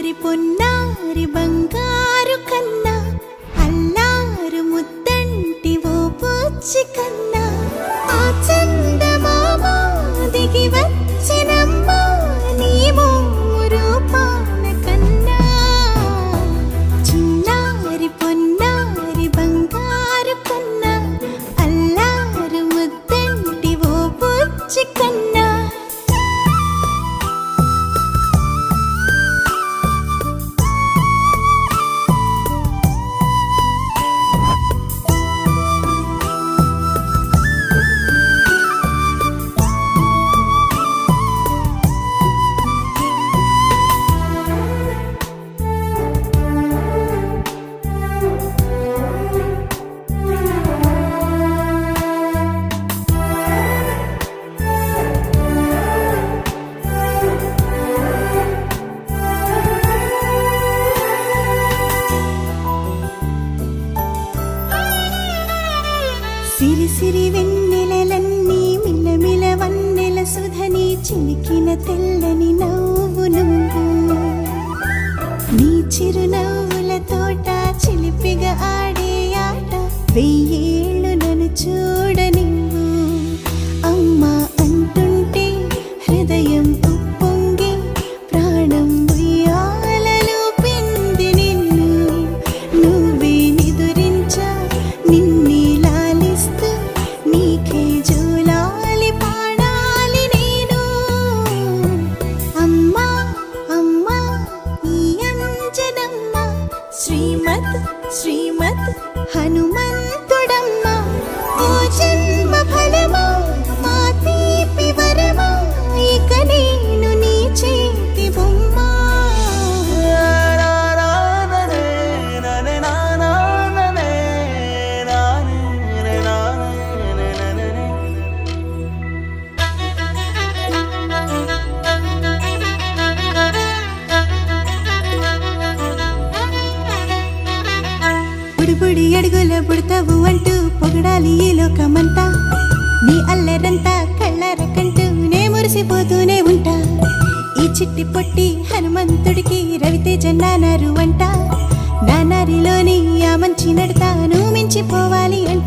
చిన్నారి పొన్నారి బంగారు కన్నా అల్లారు ముద్దంటి ఓ పూచి కన్నా ఆ చందమామ దిగి వచ్చినమ్మా నీ రూపాన కన్నా చిన్నారి పొన్నారి బంగారు కన్నా అల్లారు ముద్దంటి ఓ పూచి కన్నా సిరి సిరి వెన్నెలలన్నీ మిలమిల వన్నెల సుధని చిలికిన తెల్లని నవ్వు నువ్వు నీ చిరునవ్వుల తోట చిలిపిగా ఆడే ఆట వెయ్యేళ్ళు నన్ను చూడ నువ్వు అమ్మా అంటుంటే హృదయం ఉప్పొంగి ప్రాణం ఉయ్యాలలో పిండి నిన్ను నువ్వే నిదురించా నిన్నే నీకే జోలాలి పాడాలి నేను అమ్మా అమ్మా ఈ అంజనమ్మ శ్రీమత్ శ్రీమత్ హనుమంతుడమ్మ ఓ జన్మ ఫలమా మా తీపి వరమా ఇక నేను నీ చేతి బొమ్మ బుడి అడుగుల బుడతావు అంటూ పొగడాలి ఈ లోకమంతా నీ అల్లరంతా కళ్ళారకంటూ నే మురిసిపోతూనే ఉంటా ఈ చిట్టి పొట్టి హనుమంతుడికి రవితేజ నానారు అంట నానారిలోని ఆ మంచి నడతా నువ్వు మించిపోవాలి అంట